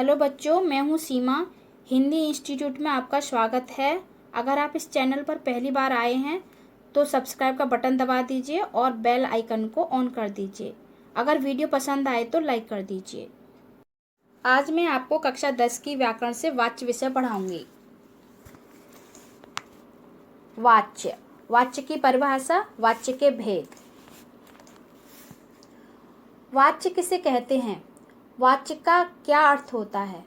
Hello बच्चों, मैं हूँ सीमा। हिंदी इंस्टीट्यूट में आपका स्वागत है। अगर आप इस चैनल पर पहली बार आए हैं तो सब्सक्राइब का बटन दबा दीजिए और बेल आइकन को ऑन कर दीजिए। अगर वीडियो पसंद आए तो लाइक कर दीजिए। आज मैं आपको कक्षा 10 की व्याकरण से वाच्य विषय पढ़ाऊंगी। वाच्य, वाच्य की परिभाषा, वाच्य के भेद। वाच्य किसे कहते हैं? वाच्य का क्या अर्थ होता है?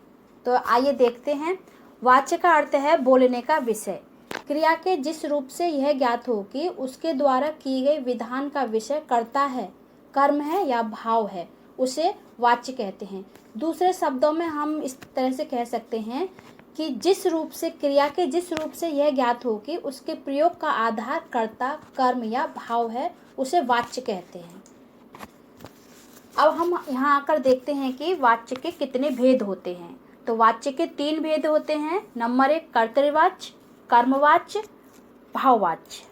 तो आइए देखते हैं। वाच्य का अर्थ है बोलने का विषय। क्रिया के जिस रूप से यह ज्ञात हो कि उसके द्वारा की गई विधान का विषय कर्ता है, कर्म है या भाव है, उसे वाच्य कहते हैं। दूसरे शब्दों में हम इस तरह से कह सकते हैं कि जिस रूप से क्रिया के जिस रूप से यह ज्ञात हो कि उसके प्रयोग का आधार कर्ता, कर्म या भाव है, उसे वाच्य कहते हैं। अब हम यहाँ आकर देखते हैं कि वाच्य के कितने भेद होते हैं। तो वाच्य के 3 भेद होते हैं। नंबर 1 कर्तृवाच्य, कर्मवाच्य, भाववाच्य।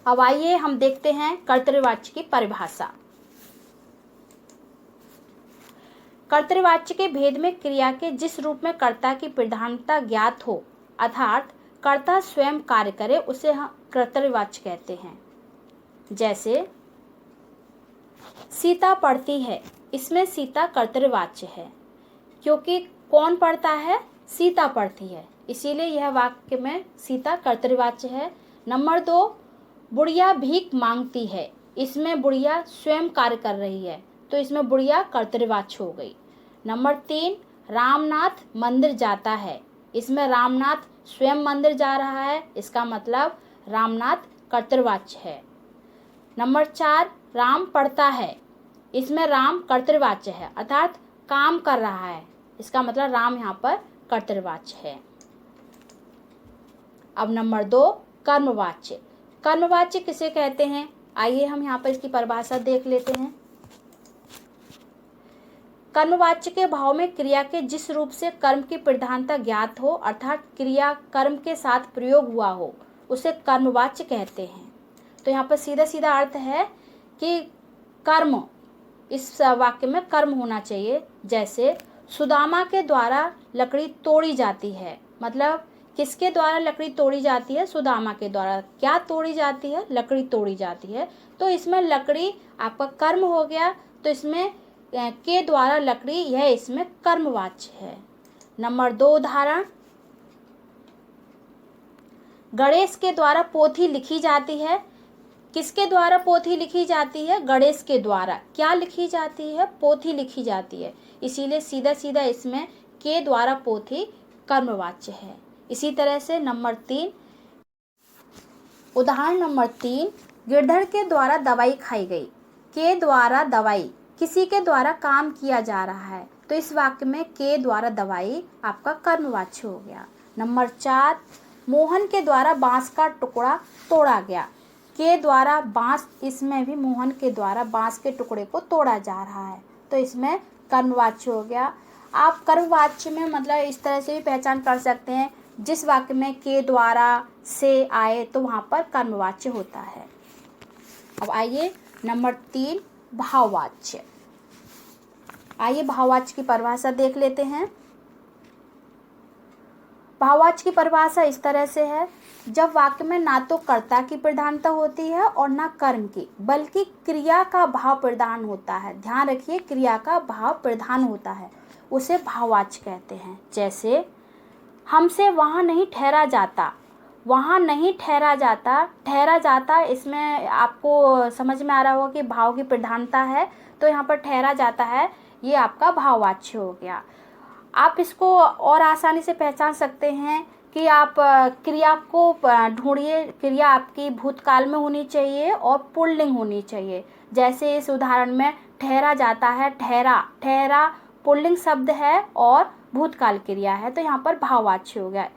अब आइए हम देखते हैं कर्तृवाच्य की परिभाषा। कर्तृवाच्य के भेद में क्रिया के जिस रूप में कर्ता की प्रधानता ज्ञात हो, अर्थात कर्ता स्वयं कार्य करे, उसे हम कर्तृवाच्य कहते हैं। जैसे सीता पढ़ती है, इसमें सीता कर्तृवाच्य है क्योंकि कौन पढ़ता है? सीता पढ़ती है, इसीलिए यह वाक्य में सीता कर्तृवाच्य है। नंबर 2 बुढ़िया भीख मांगती है, इसमें बुढ़िया स्वयं कार्य कर रही है, तो इसमें बुढ़िया कर्तृवाच्य हो गई। नंबर 3 रामनाथ मंदिर जाता है, इसमें रामनाथ स्वयं मंदिर जा रहा है, इसका मतलब रामनाथ कर्तृवाच्य है। नंबर 4 राम पढ़ता है, इसमें राम कर्तृवाच्य है, अर्थात काम कर रहा है, इसका मतलब राम यहाँ पर कर्तृवाच्य है। अब नंबर 2 कर्मवाच्य। कर्मवाच्य किसे कहते हैं? आइए हम यहाँ पर इसकी परिभाषा देख लेते हैं। कर्मवाच्य के भाव में क्रिया के जिस रूप से कर्म की प्रधानता ज्ञात हो, अर्थात क्रिया कर्म के साथ प्रयोग हुआ हो, उसे कर्मवाच्य कहते हैं। तो यहाँ पर सीधा सीधा अर्थ है कि कर्म, इस वाक्य में कर्म होना चाहिए। जैसे सुदामा के द्वारा लकड़ी तोड़ी जाती है, मतलब किसके द्वारा लकड़ी तोड़ी जाती है? सुदामा के द्वारा। क्या तोड़ी जाती है? लकड़ी तोड़ी जाती है, तो इसमें लकड़ी आपका कर्म हो गया, तो इसमें के द्वारा लकड़ी, यह इसमें कर्मवाच्य है। नंबर 2 उदाहरण, गणेश के द्वारा पोथी लिखी जाती है। किसके द्वारा पोथी लिखी जाती है? गणेश के द्वारा। क्या लिखी जाती है? पोथी लिखी जाती है, इसीलिए सीधा सीधा इसमें के द्वारा पोथी कर्मवाच्य है। इसी तरह से नंबर 3 उदाहरण नंबर 3 गिरधर के द्वारा दवाई खाई गई। के द्वारा दवाई, किसी के द्वारा काम किया जा रहा है, तो इस वाक्य में के द्वारा दवाई आपका कर्मवाच्य हो गया। नंबर 4 मोहन के द्वारा बांस का टुकड़ा तोड़ा गया। के द्वारा बांस, इसमें भी मोहन के द्वारा बांस के टुकड़े को तोड़ा जा रहा है, तो इसमें कर्मवाच्य हो गया। आप कर्मवाच्य में मतलब इस तरह से भी पहचान कर सकते हैं, जिस वाक्य में के द्वारा से आए तो वहाँ पर कर्मवाच्य होता है। अब आइए नंबर 3 भाववाच्य। आइए भाववाच्य की परिभाषा देख लेते हैं। भाववाच्य की परिभाषा इस तरह से है, जब वाक्य में ना तो कर्ता की प्रधानता होती है और ना कर्म की, बल्कि क्रिया का भाव प्रधान होता है। ध्यान रखिए, क्रिया का भाव प्रधान होता है, उसे भाववाच्य कहते हैं। जैसे हमसे वहाँ नहीं ठहरा जाता, वहाँ नहीं ठहरा जाता, ठहरा जाता, इसमें आपको समझ में आ रहा होगा कि भाव की प्रधानता है, तो यहाँ पर ठहरा जाता है, ये आपका भाववाच्य हो गया। आप इसको और आसानी से पहचान सकते हैं कि आप क्रिया को ढूंढिए। क्रिया आपकी भूतकाल में होनी चाहिए और पुल्लिंग होनी चाहिए। जैसे इस उदाहरण में ठहरा जाता है, ठहरा, ठहरा पुल्लिंग शब्द है और भूतकाल क्रिया है, तो यहाँ पर भाववाच्य हो गया।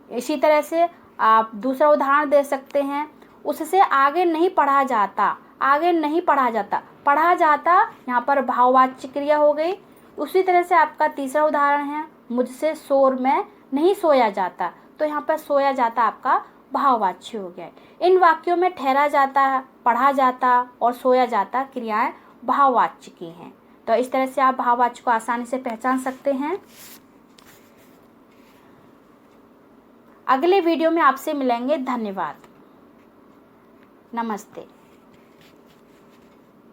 इसी तरह से आप दूसरा उदाहरण दे सकते हैं, उससे आगे नहीं पढ़ा जाता, आगे नहीं पढ़ा जाता, पढ़ा जाता, यहाँ पर भाववाच्य क्रिया हो गई। उसी तरह से आपका तीसरा उदाहरण है, मुझसे शोर में नहीं सोया जाता, तो यहाँ पर सोया जाता आपका भाववाच्य हो गया। इन वाक्यों में ठहरा जाता, पढ़ा जाता और सोया जाता क्रियाएं भाववाच्य की हैं। तो इस तरह से आप भाववाचक को आसानी से पहचान सकते हैं। अगले वीडियो में आपसे मिलेंगे। धन्यवाद। नमस्ते।